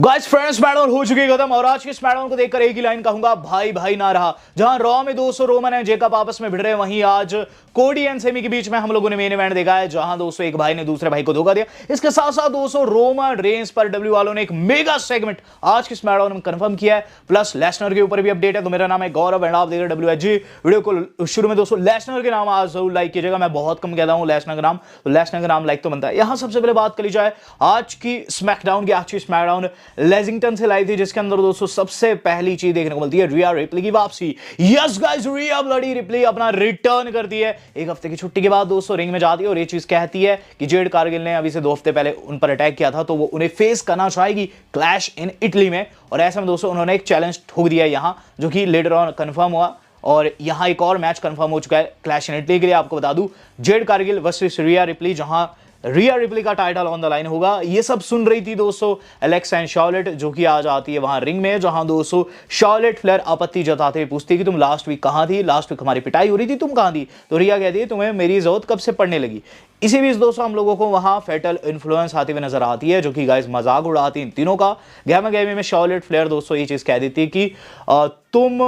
Guys friends SmackDown हो चुकी है खत्म और आज के स्मैकडाउन को देखकर एक ही लाइन कहूंगा, भाई भाई ना रहा। जहां रॉ में 200 रोमन एंड जेकब आपस में भिड़ रहे हैं, वहीं आज कोडी एंड सेमी के बीच में हम लोगों ने मेन इवेंट देखा है, जहां 200 एक भाई ने दूसरे भाई को धोखा दिया। इसके साथ साथ 200 रोमन रेंज पर डब्ल्यू वालों ने एक मेगा सेगमेंट आज के स्मैकडाउन में कंफर्म किया है, प्लस लेसनर के ऊपर भी अपडेट है। तो मेरा नाम है गौरव एंड आप देख रहे हैं WHG। वीडियो को शुरू में दोस्तों लेसनर के नाम आज जरूर लाइक कीजिएगा, मैं बहुत कम कहता हूं लेसनर का नाम, तो लेसनर का नाम लाइक तो बनता है। यहां सबसे पहले बात करी जाए आज की स्मैकडाउन की। आज की स्मैकडाउन लेजिंगटन से लाइव थी, जिसके अंदर दोस्तों सबसे पहली चीज देखने को मिलती है रिया रिप्ली की वापसी। यस गाइस, रिया ब्लडी रिप्ली अपना रिटर्न करती है एक हफ्ते की छुट्टी के बाद। दोस्तों रिंग में जाती है और ये चीज कहती है कि जेड कारगिल ने अभी से 2 हफ्ते पहले उन पर अटैक किया था, तो वो उन्हें फेस करना चाहेगी क्लैश इन इटली में। और ऐसे में दोस्तों उन्होंने एक चैलेंज ठोक दिया यहां, जो कि लेटर ऑन कंफर्म हुआ। और यहां एक और मैच कंफर्म हो चुका है क्लैश इन इटली के लिए। आपको बता दूं, जेड कारगिल वर्सेस रिया रिप्ली, जहां रिया रिप्ली का टाइटल ऑन द लाइन होगा। ये सब सुन रही थी दोस्तों एलेक्सा एंड शार्लेट, जो कि आज आती है वहां रिंग में, जहां दोस्तों शार्लेट फ्लेयर आपत्ति जताते हुए पूछती कि तुम लास्ट वीक कहां थी, लास्ट वीक हमारी पिटाई हो रही थी, तुम कहां थी। तो रिया कहती है तुम्हें मेरी जरूरत कब से पड़ने लगी। इसी बीच दोस्तों हम लोगों को वहां फेटल इन्फ्लुएंस आती हुई नजर आती है, जो कि गाइस मजाक उड़ाती इन तीनों का। गहमा गहमी में शार्लेट फ्लेयर दोस्तों ये चीज कह देती कि तुम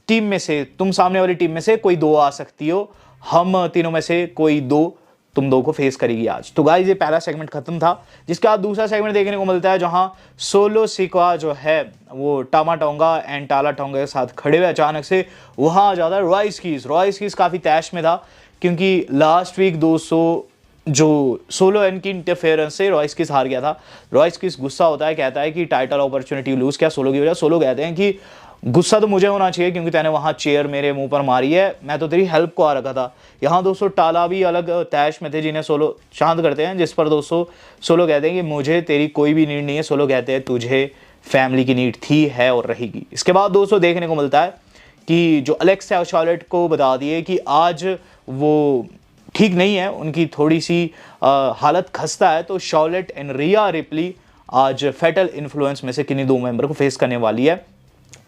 टीम में से, तुम सामने वाली टीम में से कोई 2 आ सकती हो, हम तीनों में से कोई 2 तुम 2 को फेस करेगी आज। तो गाइस ये पहला सेगमेंट खत्म था, जिसके बाद दूसरा सेगमेंट देखने को मिलता है, जहां सोलो सिक्वा जो है वो टामा टोंगा एंड टाला टोंगा के साथ खड़े हुए अचानक से वहां आ जाता है रॉयस कीज काफी तैश में था, क्योंकि लास्ट वीक 200 जो सोलो एन की इंटरफेरेंस से रॉयस कीज हार गया था। रॉयस कीज गुस्सा होता है, कहता है कि टाइटल अपॉर्चुनिटी लूज किया सोलो की वजह। सोलो कहते हैं कि गुस्सा तो मुझे होना चाहिए क्योंकि तैने वहां चेयर मेरे मुंह पर मारी है, मैं तो तेरी हेल्प को आ रखा था। यहां दोस्तों टाला भी अलग तैश में थे, जिन्हें सोलो शांत करते हैं, जिस पर दोस्तों सोलो कहते हैं कि मुझे तेरी कोई भी नीड नहीं है। सोलो कहते हैं तुझे फैमिली की नीड थी, है और रहेगी। इसके बाद दोस्तों देखने को मिलता है कि जो एलेक्सा और शार्लेट को बता दिए कि आज वो ठीक नहीं है, उनकी थोड़ी सी हालत खस्ता है। तो शार्लेट एंड रिया रिप्ली आज फेटल इन्फ्लुएंस में से किन्हीं 2 मेंबर को फेस करने वाली है।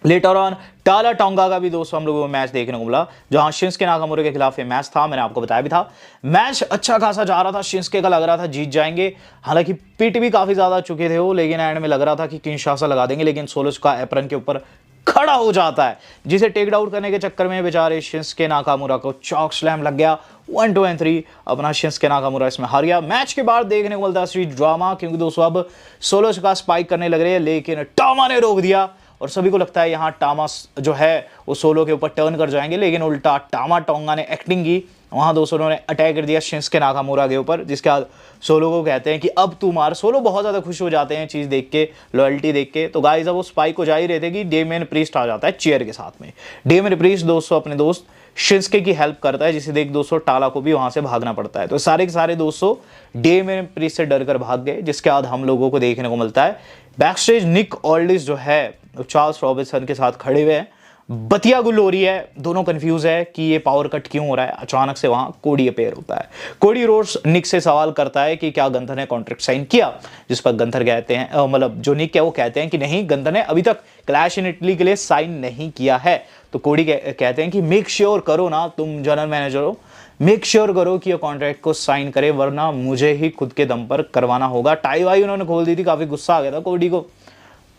लेटर ऑन टाला टोंगा का भी दोस्तों हम लोगों को मैच देखने को मिला, जहां शिंस्के नाकामुरा के खिलाफ ये मैच था। मैंने आपको बताया भी था मैच अच्छा खासा जा रहा था, शिंस्के का लग रहा था जीत जाएंगे, हालांकि पिट भी काफी ज्यादा चुके थे वो, लेकिन एंड में लग रहा था कि किंशासा लगा देंगे, लेकिन सोलोस का एप्रन के ऊपर खड़ा हो जाता है, जिसे टेक डाउन करने के चक्कर में बेचारे शिंस्के नाकामुरा को चॉक स्लैम लग गया। 1 2 एंड 3 अपना शिंस्के नाकामुरा इसमें हार गया। मैच के बाद देखने को मिलता है स्ट्रीट ड्रामा, क्योंकि दोस्तों अब सोलोस का स्पाइक करने लग रहे हैं, लेकिन टामा ने रोक दिया और सभी को लगता है यहां टामा जो है वो सोलो के ऊपर टर्न कर जाएंगे, लेकिन उल्टा टामा टोंगा ने एक्टिंग की। वहां दोस्तों ने अटैक कर दिया शिंस्के नाकामुरा के ऊपर, जिसके बाद सोलो को कहते हैं कि अब तू मार। सोलो बहुत ज्यादा खुश हो जाते हैं चीज देख के, लॉयल्टी देख के। तो गाइस अब वो स्पाइक को जा ही रहे थे कि डेमियन प्रीस्ट आ जाता है चेयर के साथ में। डेमियन प्रीस्ट दोस्तों अपने दोस्त शिंस्के की हेल्प करता है, जिसे देख दोस्तों टाला को भी वहां से भागना पड़ता है। तो सारे के सारे दोस्तों डेमियन प्रीस्ट से डर कर भाग गए, जिसके बाद हम लोगों को देखने को मिलता है बैकस्टेज निक ऑल्डिस जो है चार्ल्स रॉबिन्सन के साथ खड़े हुए हैं, बतिया गुल हो रही है, दोनों कंफ्यूज है कि ये पावर कट क्यों हो रहा है। अचानक से वहां कोडी अपेयर होता है। कोडी रोड्स निक से सवाल करता है कि क्या गंथर ने कॉन्ट्रैक्ट साइन किया, जिस पर गंथर कहते हैं, मतलब जो निक है वो कहते हैं कि नहीं, गंथर ने अभी तक क्लैश इन इटली के लिए साइन नहीं किया है। तो कोडी कहते हैं कि मेक श्योर करो ना, तुम जनरल मैनेजर हो, मेक श्योर करो कि ये कॉन्ट्रैक्ट को साइन करे, वरना मुझे ही खुद के दम पर करवाना होगा। टाई वाई उन्होंने खोल दी थी, काफी गुस्सा आ गया था कोडी को,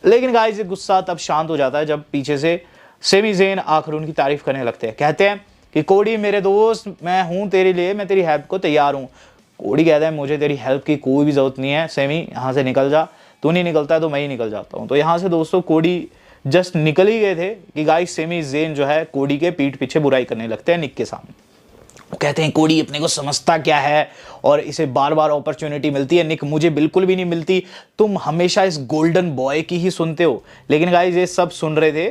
लेकिन गाइस ये गुस्सा तब शांत हो जाता है जब पीछे से सेमी ज़ेन आखिर उनकी तारीफ करने लगते हैं। कहते हैं कि कोडी मेरे दोस्त, मैं हूं तेरे लिए, मैं तेरी हेल्प को तैयार हूं। कोडी कहता है मुझे तेरी हेल्प की कोई भी जरूरत नहीं है, सेमी यहां से निकल जा, तू नहीं निकलता है तो मैं ही निकल जाता हूं। तो यहां से दोस्तों कोडी जस्ट निकल ही गए थे कि गाइस सेमी ज़ेन जो है कोडी के पीठ पीछे बुराई करने लगते हैं निक के सामने। वो कहते हैं कोडी अपने को समझता क्या है और इसे बार बार अपॉर्चुनिटी मिलती है, निक मुझे बिल्कुल भी नहीं मिलती, तुम हमेशा इस गोल्डन बॉय की ही सुनते हो। लेकिन गाइस ये सब सुन रहे थे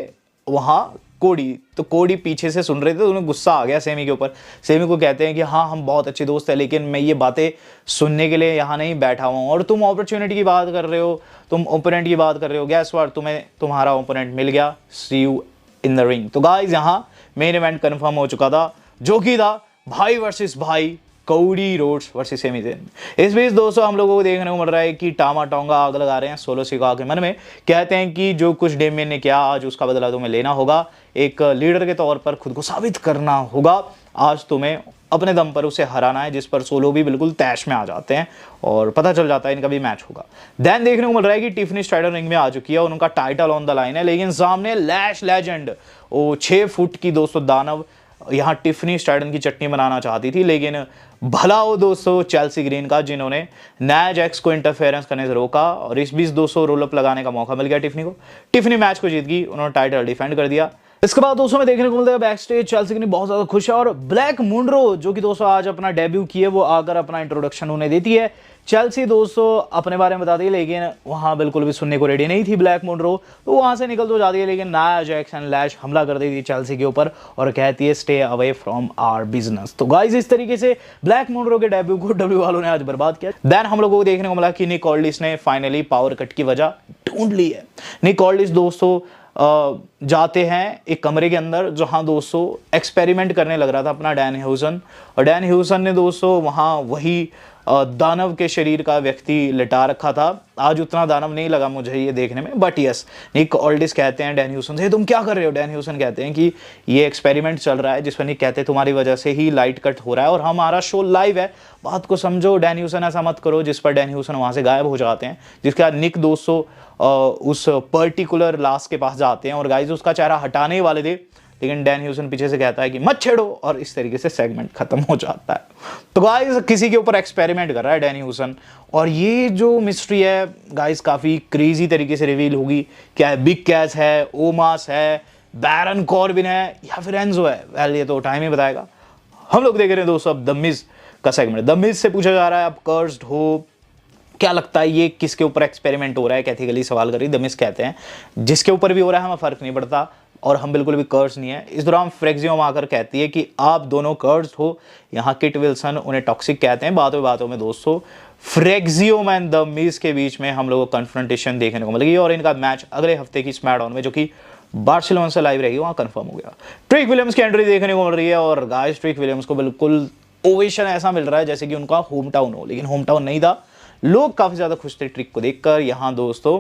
वहां कोडी, तो कोडी पीछे से सुन रहे थे, तो उन्हें गुस्सा आ गया सेमी के ऊपर। सेमी को कहते हैं कि हाँ हम बहुत अच्छे दोस्त हैं, लेकिन मैं ये बातें सुनने के लिए यहाँ नहीं बैठा हुआ हूँ, और तुम अपॉर्चुनिटी की बात कर रहे हो, तुम ओपोनेंट की बात कर रहे हो, गैस व्हाट, तुम्हें तुम्हारा ओपोनेंट मिल गया, सी यू इन द रिंग। तो गाइस यहाँ मेन इवेंट कंफर्म हो चुका था, जो कि था भाई वर्सेस भाई Cody Rhodes versus semi Zen. इस बीच दोस्तों हम लोगों को देखने को मिल रहा है कि टामा टोंगा आग लगा रहे हैं सोलो सिकावा के मन में। कहते हैं कि जो कुछ डेमियन ने किया आज उसका बदला तुम्हें लेना होगा, एक लीडर के तौर पर खुद को साबित करना होगा, आज तुम्हें अपने दम पर उसे हराना है। जिस पर सोलो भी बिल्कुल तैश में आ जाते हैं और पता चल जाता है इनका भी मैच होगा। देन देखने को मिल रहा है कि टिफनी स्ट्राइडर रिंग में आ चुकी है और उनका टाइटल ऑन द लाइन है, लेकिन सामने लैश लेजेंड वो 6 फुट की दोस्तों दानव यहाँ टिफनी स्ट्राइडन की चटनी बनाना चाहती थी, लेकिन भला हो दोस्तों चेल्सी ग्रीन का, जिन्होंने न्या जैक्स को इंटरफेरेंस करने से रोका और इस बीच दोस्तों रोल अप लगाने का मौका मिल गया टिफनी को। टिफनी मैच को जीत गई, उन्होंने टाइटल डिफेंड कर दिया। इसके बाद दोस्तों में देखने को मिलता है बैक स्टेज चेल्सी ग्रीन बहुत ज्यादा खुश है और ब्लैक मुंड्रो जो कि दोस्तों आज अपना डेब्यू किए वो आकर अपना इंट्रोडक्शन उन्हें देती है। चेल्सी दोस्तों अपने बारे में बताती है, लेकिन वहां बिल्कुल भी सुनने को रेडी नहीं थी ब्लैक मुंड्रो, तो वहां से निकल तो जाती है, लेकिन नाया जैक्स एंड लैश हमला कर देती है चेल्सी के ऊपर और कहती है stay away from our business. तो गाइस इस तरीके से ब्लैक मुंड्रो के डेब्यू को डब्ल्यू वालों ने आज बर्बाद किया। देन हम लोगों को देखने को मिला कि निक ऑल्डिस ने फाइनली पावर कट की वजह ढूंढ ली है। निक ऑल्डिस दोस्तों जाते हैं एक कमरे के अंदर जहां दोस्तों एक्सपेरिमेंट करने लग रहा था अपना डैन ह्यूसन, और डैन ह्यूसन ने दोस्तों वहां वही दानव के शरीर का व्यक्ति लिटा रखा था। आज उतना दानव नहीं लगा मुझे ये देखने में, बट यस निक ऑल्डिस कहते हैं डैन ह्यूसन से तुम क्या कर रहे हो। डैन ह्यूसन कहते हैं कि ये एक्सपेरिमेंट चल रहा है, जिस पर निक कहते हैं तुम्हारी वजह से ही लाइट कट हो रहा है और हमारा शो लाइव है, बात को समझो डैन ह्यूसन ऐसा मत करो। जिस पर डैन ह्यूसन वहां से गायब हो जाते हैं, जिसके बाद निक दोस्तों उस पर्टिकुलर लाश के पास जाते हैं और गाइस उसका चेहरा हटाने वाले थे, लेकिन डैन ह्यूसन पीछे से कहता है कि मत छेड़ो और इस तरीके से सेगमेंट खत्म हो जाता है। तो गाइस किसी के ऊपर एक्सपेरिमेंट कर रहा है डैन ह्यूसन और ये जो मिस्ट्री है गाइस काफी क्रेजी तरीके से रिवील होगी। क्या है, बिग कैस है, ओमास है, बैरन कॉर्बिन है या फिर एंजो है, वेल ये तो टाइम ही बताएगा। हम लोग देख रहे हैं दोस्तों अब द मिज का सेगमेंट। द मिज से पूछा जा रहा है अब कर्स्ड हो, क्या लगता है ये किसके ऊपर एक्सपेरिमेंट हो रहा है, कैथेगली सवाल कर रही। द मिज कहते हैं जिसके ऊपर भी हो रहा है हमें फर्क नहीं पड़ता और हम बिल्कुल भी कर्स नहीं है। इस दौरान फ्रेक्सियम आकर कहती है कि आप दोनों कर्स हो। यहाँ किट विल्सन उन्हें टॉक्सिक कहते हैं। बातों में दोस्तों फ्रेक्सियम एंड द मिज के बीच में हम लोगों को कन्फ्रंटेशन देखने को मिलेगी और इनका मैच अगले हफ्ते की स्मैकडाउन में जो कि बार्सिलोना से लाइव रहेगी वहां कंफर्म हो गया। ट्रिक विलियम्स की एंट्री देखने को मिल रही है और गाइस ट्रिक विलियम्स को बिल्कुल ओवेशन ऐसा मिल रहा है जैसे कि उनका होम टाउन हो, लेकिन होम टाउन नहीं था। लोग काफी ज्यादा खुश थे ट्रिक को देखकर। यहाँ दोस्तों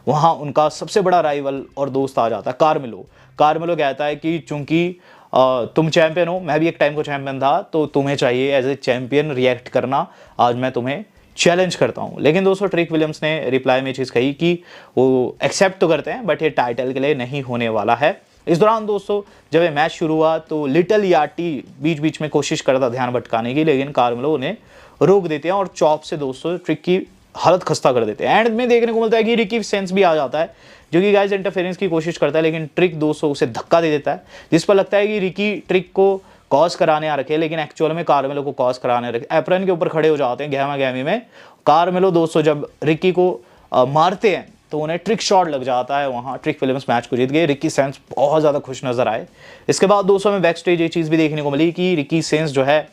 वहां उनका सबसे बड़ा राइवल और दोस्त आ जाता है कार्मेलो। कार्मेलो कहता है कि चूंकि तुम चैंपियन हो, मैं भी एक टाइम को चैंपियन था, तो तुम्हें चाहिए एज ए चैंपियन रिएक्ट करना। आज मैं तुम्हें चैलेंज करता हूं। लेकिन दोस्तों ट्रिक विलियम्स ने रिप्लाई में चीज कही कि वो एक्सेप्ट तो करते हैं बट ये टाइटल के लिए नहीं होने वाला है। इस दौरान दोस्तों जब ये मैच शुरू हुआ तो लिटिल याटी बीच बीच में कोशिश करता ध्यान भटकाने की, लेकिन कार्मेलो उन्हें रोक देते हैं और चॉप से दोस्तों ट्रिक की हालत खस्ता कर देते हैं। एंड में देखने को मिलता है कि रिकी सेंस भी आ जाता है जो कि गाइस इंटरफेरेंस की कोशिश करता है, लेकिन ट्रिक दोस्तों उसे धक्का दे देता है, जिस पर लगता है कि रिकी ट्रिक को कॉज कराने आ रखे, लेकिन एक्चुअल में कार्मेलो को कॉज कराने रखे। एप्रन के ऊपर खड़े हो जाते हैं गहमा गहमी में। कार्मेलो दोस्तों जब रिकी को मारते हैं तो उन्हें ट्रिक शॉट लग जाता है। वहां ट्रिक विलियम्स मैच को जीत गए। रिकी सेंस बहुत ज्यादा खुश नजर आए। इसके बाद दोस्तों में बैक स्टेज ये चीज भी देखने को मिली कि रिकी सेंस जो है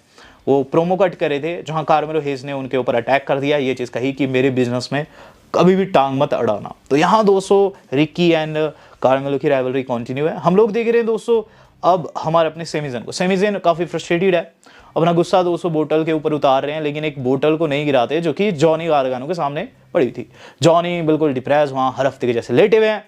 वो प्रोमो कट करे थे जहां कार्मेलो हेज ने उनके ऊपर अटैक कर दिया। ये चीज कही कि मेरे बिजनेस में कभी भी टांग मत अड़ाना। तो यहाँ दोस्तों रिकी एंड कार्मेलो की राइवलरी कंटिन्यू है। हम लोग देख रहे हैं दोस्तों अब हमारे अपने सेमीजन को। सेमीजन काफी फ्रस्ट्रेटेड है, अपना गुस्सा दोस्तों बोतल के ऊपर उतार रहे हैं, लेकिन एक बोतल को नहीं गिराते जो कि जॉनी गार्गानो के सामने पड़ी थी। जॉनी बिल्कुल डिप्रेस वहां हर हफ्ते के जैसे लेटे हुए हैं।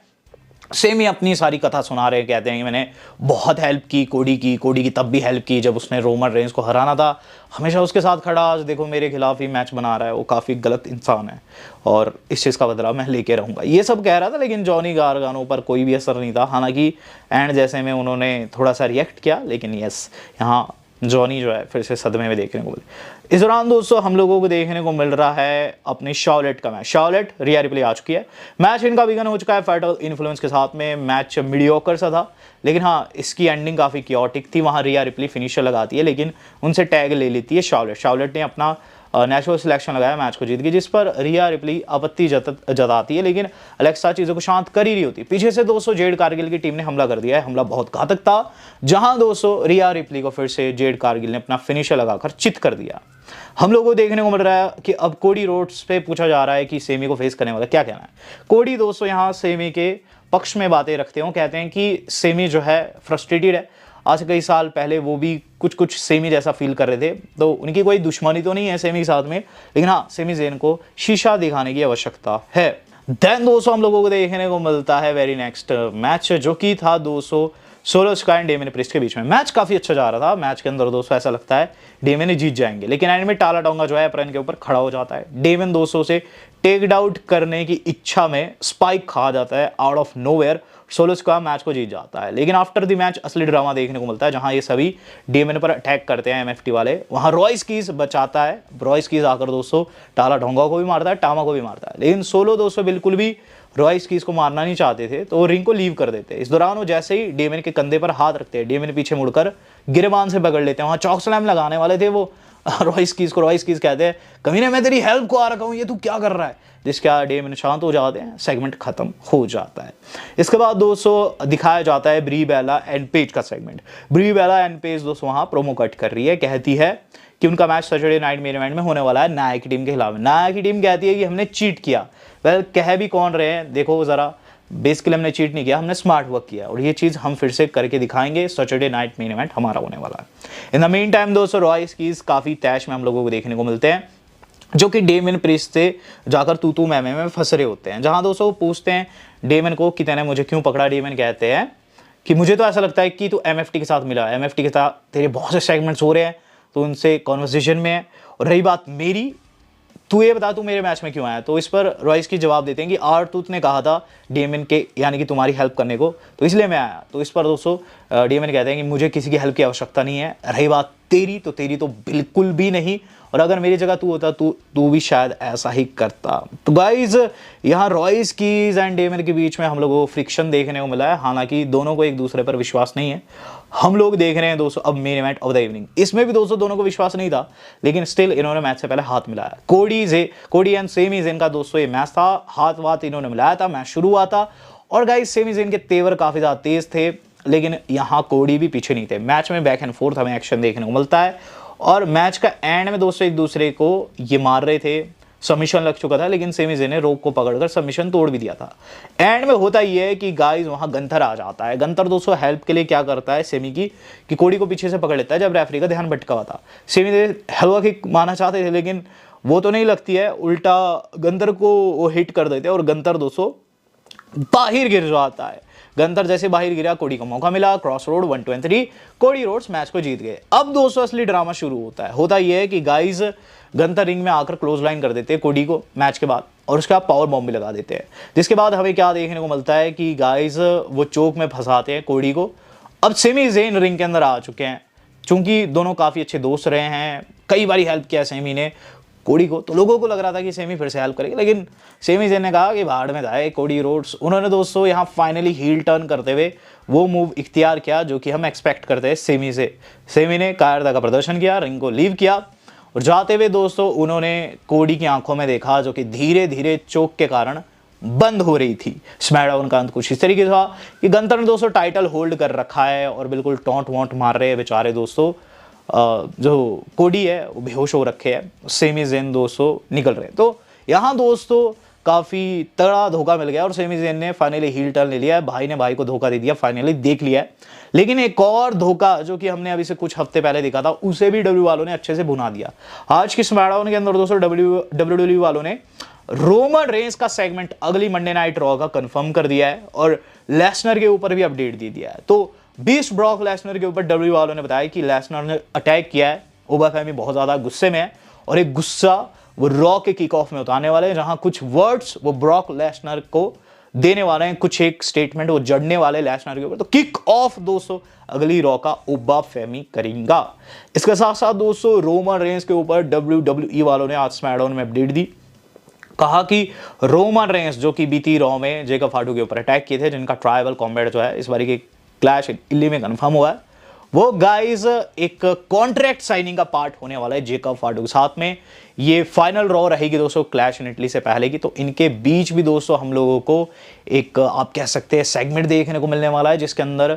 सेमी अपनी सारी कथा सुना रहे हैं, कहते हैं कि मैंने बहुत हेल्प की कोडी की तब भी हेल्प की जब उसने रोमन रेंज को हराना था, हमेशा उसके साथ खड़ा, आज देखो मेरे खिलाफ ही मैच बना रहा है, वो काफ़ी गलत इंसान है और इस चीज़ का बदला मैं लेके रहूँगा, ये सब कह रहा था। लेकिन जॉनी गार्गानो पर कोई भी असर नहीं था। हालांकि एंड जैसे में उन्होंने थोड़ा सा रिएक्ट किया, लेकिन यस यहाँ जॉनी जो है फिर से सदमे में देखने को मिले। इस दौरान दोस्तों हम लोगों को देखने को मिल रहा है अपनी शार्लेट का मैच। शार्लेट रिया रिप्ले आ चुकी है। मैच इनका बिगन हो चुका है फैटल इन्फ्लुएंस के साथ में। मैच मीडियोकर सा था, लेकिन हाँ इसकी एंडिंग काफ़ी क्योटिक थी। वहाँ रिया रिप्ले फिनिशर लगाती है, लेकिन उनसे टैग ले लेती है शार्लेट। शार्लेट ने अपना नेचुरल सिलेक्शन लगाया, मैच को जीत गई, जिस पर रिया रिप्ले आपत्ति जताती है, लेकिन अलेक्सा चीज़ों को शांत कर ही रही होती। पीछे से दोस्तों जेड कारगिल की टीम ने हमला कर दिया है। हमला बहुत घातक था, जहां दोस्तों रिया रिप्ले को फिर से जेड कारगिल ने अपना फिनिशर लगाकर चित कर दिया। हम लोगों को देखने को मिल रहा है कि अब कोडी रोड्स पे पूछा जा रहा है कि सेमी को फेस करने वाला क्या कहना है। कोडी दोस्तों यहाँ सेमी के पक्ष में बातें रखते हो, कहते हैं कि सेमी जो है फ्रस्ट्रेटेड है। आज से कई साल पहले वो भी कुछ कुछ सेमी जैसा फील कर रहे थे, तो उनकी कोई दुश्मनी तो नहीं है सेमी के साथ में, लेकिन हाँ सेमी जेन को शीशा दिखाने की आवश्यकता है। देन दोस्तों हम लोगों को देखने को मिलता है वेरी नेक्स्ट मैच, जो कि था दोस्तों solo sky and Damien priest के बीच में। मैच काफी अच्छा जा रहा था, मैच के अंदर दोस्तों ऐसा लगता है डेमियन जीत जाएंगे, लेकिन एंड में टाला टोंगा जो है अप्रैन के ऊपर खड़ा हो जाता है। डेमियन दोस्तों से टेक डाउट करने की इच्छा में स्पाइक खा जाता है out of nowhere, solo square match को जीत जाता है। लेकिन आफ्टर द मैच असली ड्रामा देखने को मिलता है, जहां ये सभी डेमियन पर अटैक करते हैं एमएफटी वाले। वहां रॉयस कीज बचाता है, रॉयस कीज आकर दोस्तों टाला ढोंगा को भी मारता है, टामा को भी मारता है, लेकिन सोलो दोस्तों बिल्कुल भी रॉयस कीज को मारना नहीं चाहते थे, तो वो रिंग को लीव कर देते। इस दौरान वो जैसे ही डेमियन के कंधे पर हाथ रखते हैं, डेमियन पीछे मुड़कर गिरबान से पकड़ लेते हैं। वहां चॉक स्लैम लगाने वाले थे वो रॉयस कीज को, रॉयस कीज कहते हैं कमीने मैं तेरी हेल्प को आ रखा हूं, ये तू क्या कर रहा है, जिसका डेमियन शांत हो जाते हैं, सेगमेंट खत्म हो जाता है। इसके बाद दोस्तों दिखाया जाता है ब्री बेला एंड पेज का segment. Brie Bella and Paige दोस्तों वहां प्रोमो कट कर रही है, कहती है कि उनका match Saturday night main event में होने वाला है नाया की टीम के खिलाफ। नाया की टीम कहती है कि हमने चीट किया। वेल कह भी कौन रहे हैं, देखो जरा, बेसिकली हमने चीट नहीं किया, हमने स्मार्ट वर्क किया, और ये चीज हम फिर से करके दिखाएंगे। सैटरडे नाइट मेन इवेंट हमारा होने वाला है। इन द मीन टाइम दोस्तों रॉयस कीज काफी तैश में हम लोगों को देखने को मिलते हैं, जो कि डेमियन प्रीस्ट से जाकर तू मैमे में फंस रहे होते हैं। जहां दोस्तों पूछते हैं डेमियन को कि तूने मुझे क्यों पकड़ा। डेमियन कहते हैं कि मुझे तो ऐसा लगता है कि तू एमएफटी के साथ मिला, एमएफटी के साथ तेरे बहुत से सेगमेंट्स हो रहे हैं, तो उनसे कॉन्वर्सेशन में है, और रही बात मेरी, तू ये बता तू मेरे मैच में क्यों आया। तो इस पर रॉयस की जवाब देते हैं कि आर-टूथ ने कहा था डेमियन के, यानी कि तुम्हारी हेल्प करने को, तो इसलिए मैं आया। तो इस पर दोस्तों डेमियन कहते हैं कि मुझे किसी की हेल्प की आवश्यकता नहीं है, रही बात तेरी तो बिल्कुल भी नहीं, और अगर मेरी जगह तू होता तू भी शायद ऐसा ही करता। तो गाइज यहाँ रॉयस कीज एंड डेमियन के बीच में हम लोगों को फ्रिक्शन देखने को मिला है, हालांकि दोनों को एक दूसरे पर विश्वास नहीं है। हम लोग देख रहे हैं दोस्तों अब main event of the evening, इसमें भी दोस्तों दोनों को विश्वास नहीं था, लेकिन स्टिल इन्होंने मैच से पहले हाथ मिलाया। कोडी एंड सेमी जेन का दोस्तों ये मैच था, हाथ वाथ इन्होंने मिलाया था, मैच शुरू हुआ था, और गाइज सेमी जेन के तेवर काफी ज्यादा तेज थे, लेकिन यहाँ कोडी भी पीछे नहीं थे। मैच में बैक एंड फोर्थ हमें एक्शन देखने को मिलता है, और मैच का एंड में दोस्तों एक दूसरे को ये मार रहे थे, सबमिशन लग चुका था, लेकिन सेमी जेन ने रोक को पकड़कर सबमिशन तोड़ भी दिया था। एंड में होता ये है कि गाइस वहां गंथर आ जाता है। गंथर दोस्तों हेल्प के लिए क्या करता है सेमी की, कि कोडी को पीछे से पकड़ लेता है जब रेफरी का ध्यान भटका हुआ था। सेमी ने हलवा किक मारना चाहते थे, लेकिन वो तो नहीं लगती है, उल्टा गंथर को वो हिट कर देते हैं, और गंथर दोस्तों बाहर गिर जाता है। गंथर जैसे बाहर गिरा, कोडी को मौका मिला, cross road 123, Cody Rhodes match को जीत गए। अब दोस्तों असली ड्रामा शुरू होता है। होता यह है कि गाइस गंथर रिंग में आकर क्लोज लाइन कर देते हैं कोडी को मैच के बाद, और उसके बाद पावर बॉम्ब भी लगा देते हैं, जिसके बाद हमें क्या देखने को मिलता है कि गाइस वो चोक में फंसाते हैं कोडी को। अब सेमी जेन रिंग के अंदर आ चुके हैं, चूंकि दोनों काफी अच्छे दोस्त रहे हैं, कई बार हेल्प किया सेमी ने कोडी को, तो लोगों को लग रहा था कि सेमी फिर से हेल्प करेगी, लेकिन सेमी जेन ने कहा कि भाड़ में जाए कोडी रोड्स। उन्होंने दोस्तों यहाँ फाइनली हील टर्न करते हुए वो मूव इख्तियार किया जो कि हम एक्सपेक्ट करते हैं सेमी से। सेमी ने कायरता का प्रदर्शन किया, रिंग को लीव किया, और जाते हुए दोस्तों उन्होंने कोडी की आंखों में देखा, जो कि धीरे धीरे चोक के कारण बंद हो रही थी। स्मैकडाउन का अंत कुछ इस तरीके था कि गंथर ने दोस्तों टाइटल होल्ड कर रखा है, और बिल्कुल टॉन्ट वॉन्ट मार रहे हैं बेचारे दोस्तों। जो कोडी है वो बेहोश हो रखे हैं, सेमी जेन दोस्तों निकल रहे हैं। तो यहाँ दोस्तों काफी तगड़ा धोखा मिल गया, और सेमी जेन ने फाइनली हील टर्न ले लिया है, भाई ने भाई को धोखा दे दिया, फाइनली देख लिया है। लेकिन एक और धोखा जो कि हमने अभी से कुछ हफ्ते पहले देखा था, उसे भी डब्ल्यू वालों ने अच्छे से भुना दिया। आज की स्मैकडाउन के अंदर दोस्तों डब्ल्यू वालों ने रोमन रेंस का सेगमेंट अगली मंडे नाइट रॉ का कंफर्म कर दिया है, और लेसनर के ऊपर भी अपडेट दे दिया है। तो बीस्ट ब्रॉक लेसनर के ऊपर डब्ल्यू वालों ने बताया कि लेसनर ने अटैक किया है, ओबा फैमी बहुत ज्यादा गुस्से में है, और एक गुस्सा वो रॉ के किक ऑफ में उतारने वाले हैं, जहां कुछ वर्ड्स वो ब्रॉक लेसनर को देने वाले हैं, कुछ एक स्टेटमेंट वो जड़ने वाले लेसनर के ऊपर। तो किक ऑफ दोस्तों अगली रॉ का ओबा फैमी करेगा। इसके साथ साथ दोस्तों रोमन रेंस के ऊपर WWE वालों ने आज स्मैकडाउन में अपडेट दी, कहा कि रोमन रेंस जो कि बीती रॉ में जेकब फाटू के ऊपर अटैक किए थे, जिनका ट्राइबल कॉम्बैट जो है इस बारी के क्लैश इल्ली में कंफर्म हुआ है, वो गाइस एक कॉन्ट्रैक्ट साइनिंग का पार्ट होने वाला है जेकब फाटू के साथ में। ये फाइनल रॉ रहेगी दोस्तों क्लैश इन इटली से पहले की, तो इनके बीच भी दोस्तों हम लोगों को एक आप कह सकते हैं सेगमेंट देखने को मिलने वाला है, जिसके अंदर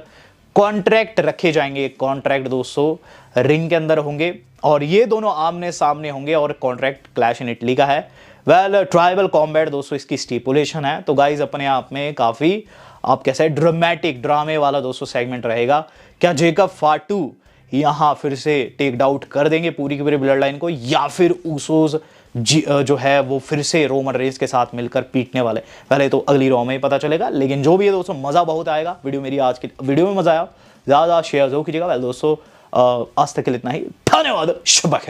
कॉन्ट्रैक्ट रखे जाएंगे। कॉन्ट्रैक्ट दोस्तों रिंग के अंदर होंगे, और ये दोनों आमने सामने होंगे, और कॉन्ट्रैक्ट क्लैश इन इटली का है। वेल ट्राइबल कॉम्बैट दोस्तों इसकी स्टिपुलेशन है। तो गाइज अपने आप में काफी आप कैसे ड्रामेटिक ड्रामे वाला दोस्तों सेगमेंट रहेगा। क्या जेकब फाटू यहां फिर से टेक डाउट कर देंगे पूरी की पूरी ब्लड लाइन को, या फिर ऊसोस जो है वो फिर से रोमन रेंस के साथ मिलकर पीटने वाले। पहले तो अगली रॉ में ही पता चलेगा, लेकिन जो भी है दोस्तों मजा बहुत आएगा। वीडियो मेरी आज की वीडियो में मजा आया, ज्यादा शेयर जरूर कीजिएगा। वेल दोस्तों आज तक के लिए इतना ही, धन्यवाद, शुभ है।